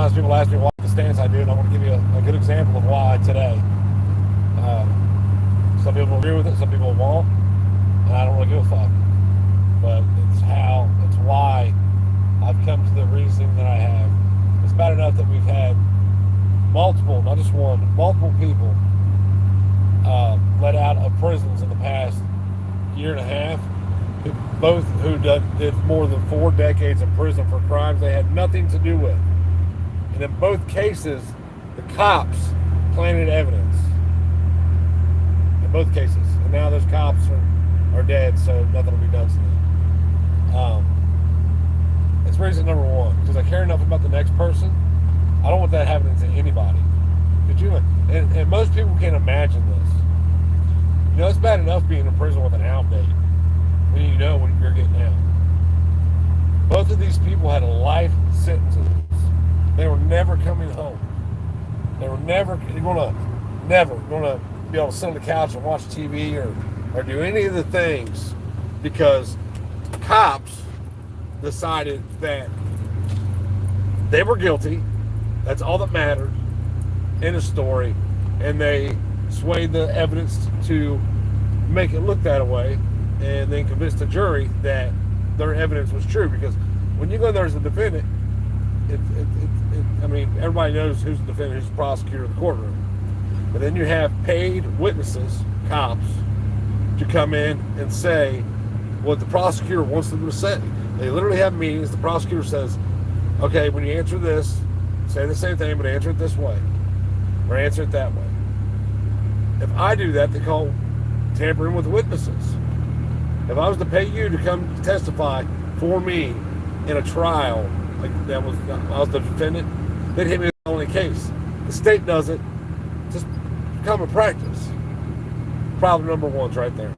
sometimes people ask me why the stance I do, and I want to give you a good example of why today. Some people agree with it, some people won't, and I don't really give a fuck. But it's why I've come to the reasoning that I have. It's bad enough that we've had multiple, not just one, but multiple people let out of prisons in the past year and a half, who did more than 4 decades in prison for crimes they had nothing to do with. And in both cases, the cops planted evidence. In both cases. And now those cops are dead, so nothing will be done to them. It's reason number one, because I care enough about the next person. I don't want that happening to anybody. Could you? And most people can't imagine this. You know, it's bad enough being in prison with an out date when you know when you're getting out. Both of these people had life sentences. They were never coming home. They were never gonna be able to sit on the couch and watch TV or do any of the things because cops decided that they were guilty. That's all that mattered in a story, and they swayed the evidence to make it look that way, and then convince the jury that their evidence was true. Because when you go there as a defendant, I mean, everybody knows who's the defendant, who's the prosecutor in the courtroom. But then you have paid witnesses, cops, to come in and say what the prosecutor wants them to say. They literally have meetings. The prosecutor says, okay, when you answer this, say the same thing, but answer it this way, or answer it that way. If I do that, they call tampering with witnesses. If I was to pay you to come testify for me in a trial, like I was the defendant, they'd hit me with the only case. The state does it, just common practice. Problem number one's right there.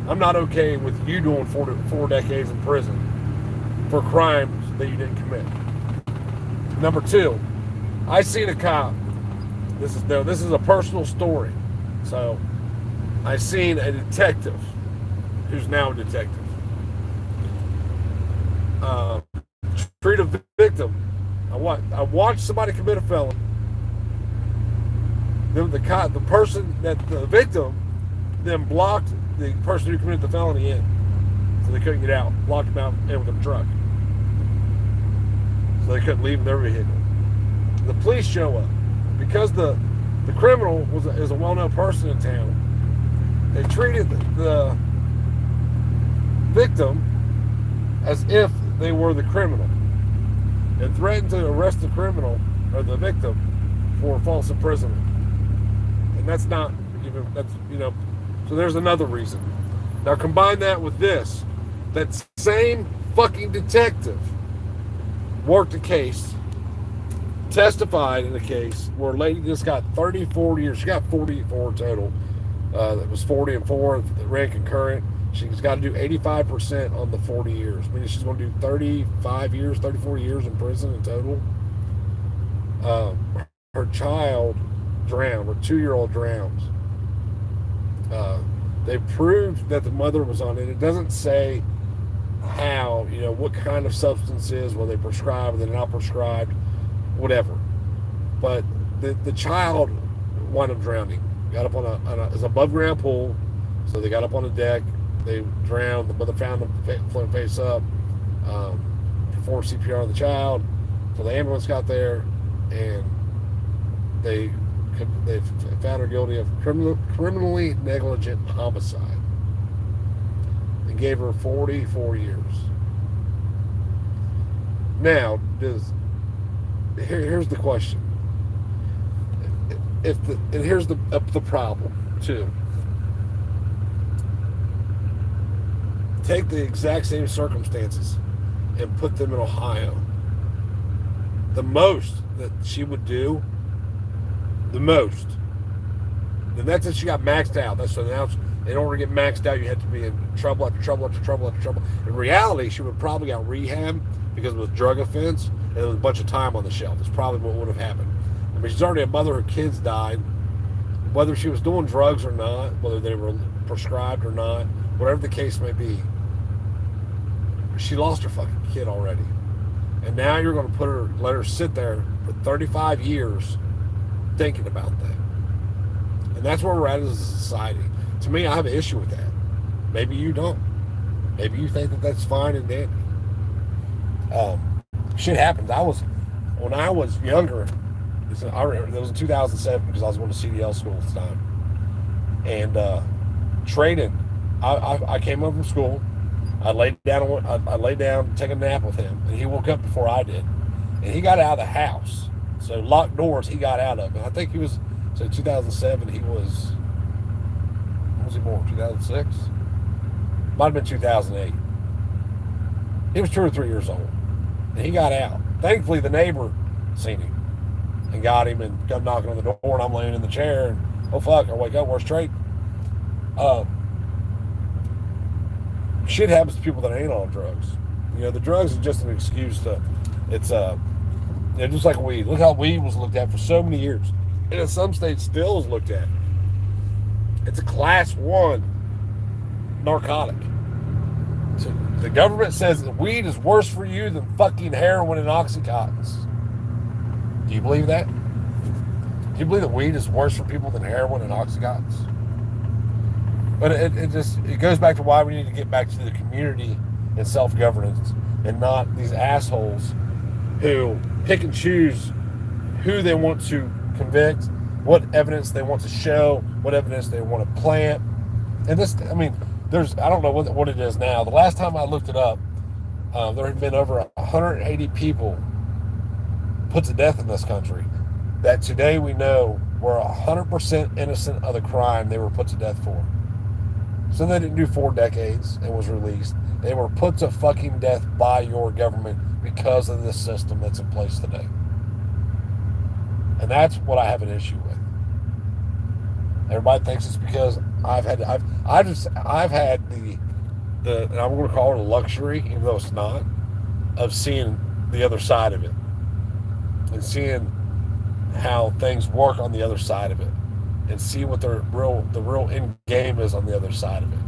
I'm not okay with you doing 4 decades in prison for crimes that you didn't commit. Number two, I seen a cop. This is a personal story. So I seen a detective who's now a detective treat a victim. I watched somebody commit a felony. Then the victim then blocked the person who committed the felony in, so they couldn't get out. Blocked him out in with a truck, so they couldn't leave their vehicle. The police show up because the criminal is a well-known person in town. They treated the victim as if they were the criminal and threatened to arrest the criminal or the victim for false imprisonment. And that's not even, so there's another reason. Now combine that with this. That same fucking detective worked a case, testified in a case where a lady just got 34 years. She got 44 total. That was 40 and 4 that ran concurrent. She's got to do 85% on the 40 years. Meaning she's going to do 34 years in prison in total. Her child drowned. Her 2-year-old drowns. They proved that the mother was on it. It doesn't say how, what kind of substance is, whether they prescribed, whether they're not prescribed, whatever. But the child wound up drowning. Got up on it's an above ground pool, so they got up on the deck. They drowned. The mother found them floating face up, performed CPR on the child. So the ambulance got there, and they found her guilty of criminally negligent homicide and gave her 44 years. Now, here's the question. Here's the problem too. Take the exact same circumstances and put them in Ohio. The most that she would do, and that's if she got maxed out. That's so now in order to get maxed out, you had to be in trouble after trouble after trouble after trouble. In reality, she would probably got rehab because it was a drug offense and there was a bunch of time on the shelf. That's probably what would have happened. I mean, she's already a mother. Her kids died. Whether she was doing drugs or not, whether they were prescribed or not, whatever the case may be, she lost her fucking kid already. And now you're going to let her sit there for 35 years thinking about that. And that's where we're at as a society. To me, I have an issue with that. Maybe you don't. Maybe you think that that's fine and dandy. Shit happens. When I was younger, I remember it was in 2007 because I was going to CDL school at the time. And training, I came home from school. I laid down, take a nap with him, and he woke up before I did. And he got out of the house. So locked doors, he got out of. And I think he was, so 2007, he was, when was he born? 2006? Might have been 2008. He was 2 or 3 years old. And he got out. Thankfully, the neighbor seen him and got him and come knocking on the door, and I'm laying in the chair, and oh fuck, I wake up, we're straight. Shit happens to people that ain't on drugs. You know, the drugs is just an excuse to, it's just like weed. Look how weed was looked at for so many years. And in some states still is looked at. It's a class 1 narcotic. So the government says that weed is worse for you than fucking heroin and Oxycontins. Do you believe that? Do you believe that weed is worse for people than heroin and Oxycontins? But it goes back to why we need to get back to the community and self-governance and not these assholes who pick and choose who they want to convict, what evidence they want to show, what evidence they want to plant. And this, I mean, I don't know what it is now. The last time I looked it up, there had been over 180 people put to death in this country that today we know were 100% innocent of the crime they were put to death for. So they didn't do 4 decades and was released. They were put to fucking death by your government because of this system that's in place today. And that's what I have an issue with. Everybody thinks it's because I've had the and I'm going to call it a luxury, even though it's not, of seeing the other side of it and seeing how things work on the other side of it, and see what the real end game is on the other side of it.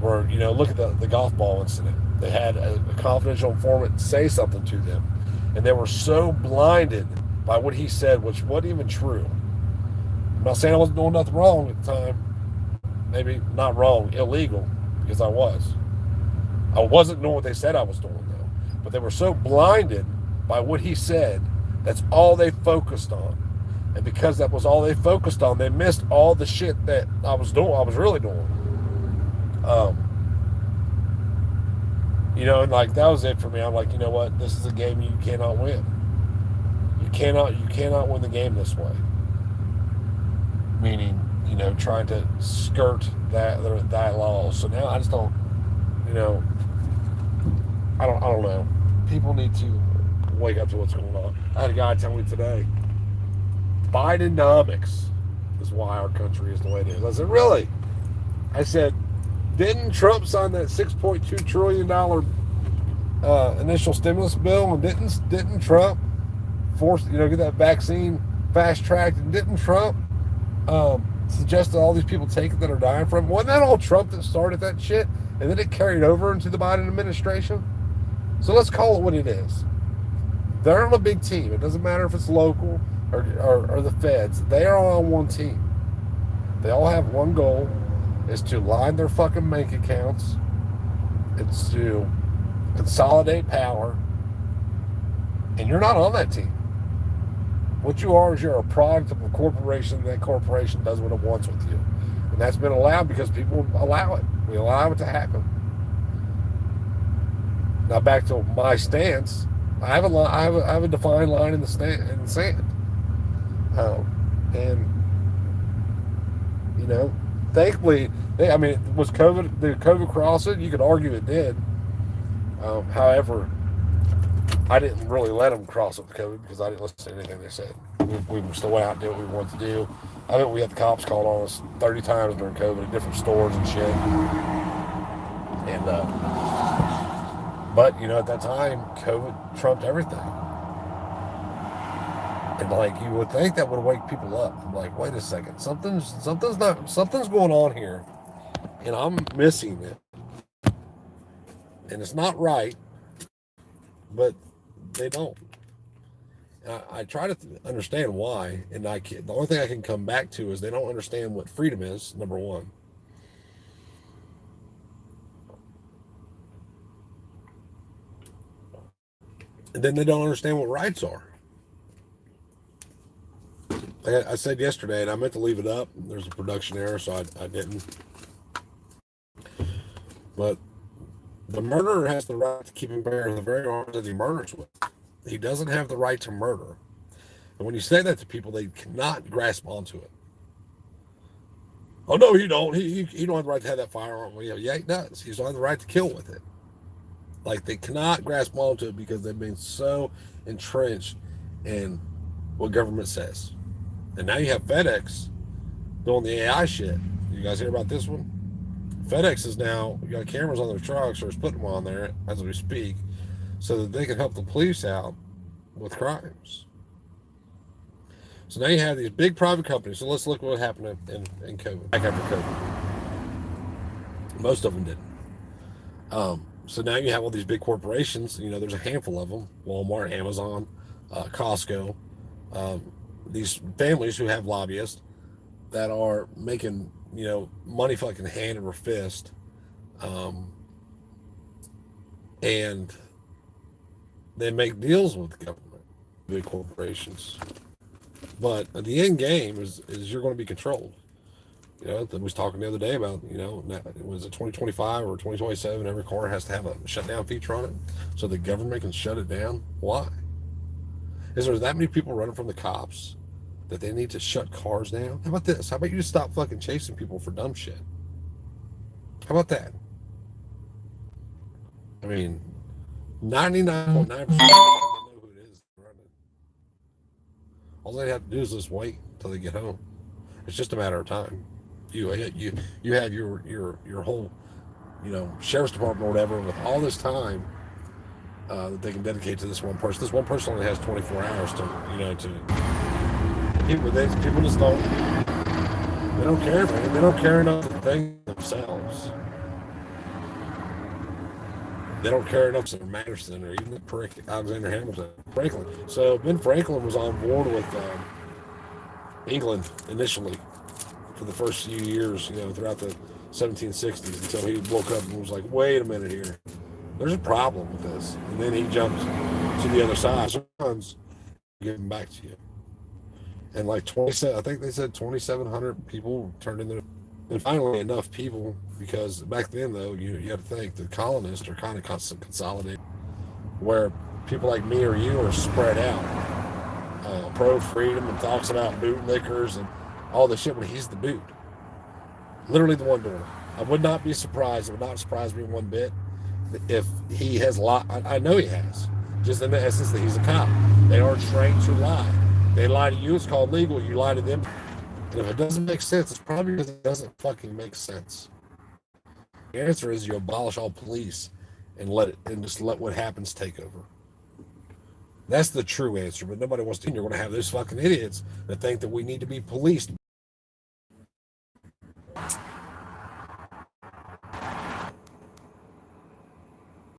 Where, you know, look at the golf ball incident. They had a confidential informant say something to them, and they were so blinded by what he said, which wasn't even true. I'm not saying I wasn't doing nothing wrong at the time. Maybe not wrong, illegal, because I was. I wasn't doing what they said I was doing, though. But they were so blinded by what he said, that's all they focused on. And because that was all they focused on, they missed all the shit that I was really doing. You know, and like, that was it for me. I'm like, you know what? This is a game you cannot win. You cannot win the game this way. Meaning, you know, trying to skirt that law. So now I just don't, you know, I don't know. People need to wake up to what's going on. I had a guy tell me today, Bidenomics is why our country is the way it is. I said, really? I said, didn't Trump sign that $6.2 trillion initial stimulus bill, and didn't Trump force, you know, get that vaccine fast tracked, and didn't Trump suggest that all these people take it that are dying from it? Wasn't that all Trump that started that shit, and then it carried over into the Biden administration? So let's call it what it is. They're on a big team. It doesn't matter if it's local or the feds. They are all on one team. They all have one goal, is to line their fucking bank accounts. It's to consolidate power. And you're not on that team. What you are is you're a product of a corporation, and that corporation does what it wants with you. And that's been allowed because people allow it. We allow it to happen. Now back to my stance. I have a defined line in the sand. And you know, thankfully, was COVID? Did COVID cross it? You could argue it did. However, I didn't really let them cross it with COVID because I didn't listen to anything they said. We still went out and did what we wanted to do. I think we had the cops called on us 30 times during COVID at different stores and shit. And but you know, at that time, COVID trumped everything. And like, you would think that would wake people up. I'm like, wait a second, something's going on here, and I'm missing it, and it's not right. but they don't. I try to understand why, and the only thing I can come back to is they don't understand what freedom is, number one. And then they don't understand what rights are. Like I said yesterday, and I meant to leave it up. There's a production error, so I didn't. But the murderer has the right to keep and bear the very arms that he murders with. He doesn't have the right to murder. And when you say that to people, they cannot grasp onto it. Oh no, he don't. He don't have the right to have that firearm. Well, yeah, he does. He doesn't have the right to kill with it. Like, they cannot grasp onto it because they've been so entrenched in what government says. And now you have FedEx doing the AI shit. You guys hear about this one? FedEx is now got cameras on their trucks, or is putting them on there as we speak, so that they can help the police out with crimes. So now you have these big private companies. So let's look at what happened in COVID, back after COVID. Most of them didn't. So now you have all these big corporations. You know, there's a handful of them: Walmart, Amazon, Costco. These families who have lobbyists that are making, you know, money fucking hand over fist, and they make deals with the government, big corporations. But at the end game is you're going to be controlled. You know, I was talking the other day about, you know, was it 2025 or 2027? Every car has to have a shutdown feature on it, so the government can shut it down. Why? Is there that many people running from the cops that they need to shut cars down? How about this? How about you just stop fucking chasing people for dumb shit? How about that? I mean, 99.9% know who it is running. All they have to do is just wait until they get home. It's just a matter of time. You have your whole, you know, sheriff's department or whatever with all this time that they can dedicate to this one person. This one person only has 24 hours to, you know, to people just don't. They don't care, man. They don't care enough to think themselves. They don't care enough to Madison or even the prick Alexander Hamilton, Franklin. So Ben Franklin was on board with England initially for the first few years, you know, throughout the 1760s, until he woke up and was like, wait a minute here. There's a problem with this. And then he jumped to the other side. Sometimes give them back to you. And like 27, I think they said 2,700 people turned in their, and finally enough people, because back then though, you have to think the colonists are kind of consolidated, where people like me or you are spread out, pro freedom and talks about bootlickers and all this shit when he's the boot, literally the one doing it. I would not be surprised. It would not surprise me one bit if he has lied. I know he has, just in the essence that he's a cop. They are trained to lie. They lie to you, it's called legal. You lie to them. And if it doesn't make sense, it's probably because it doesn't fucking make sense. The answer is you abolish all police and just let what happens take over. That's the true answer, but nobody wants to. You're going to have those fucking idiots that think that we need to be policed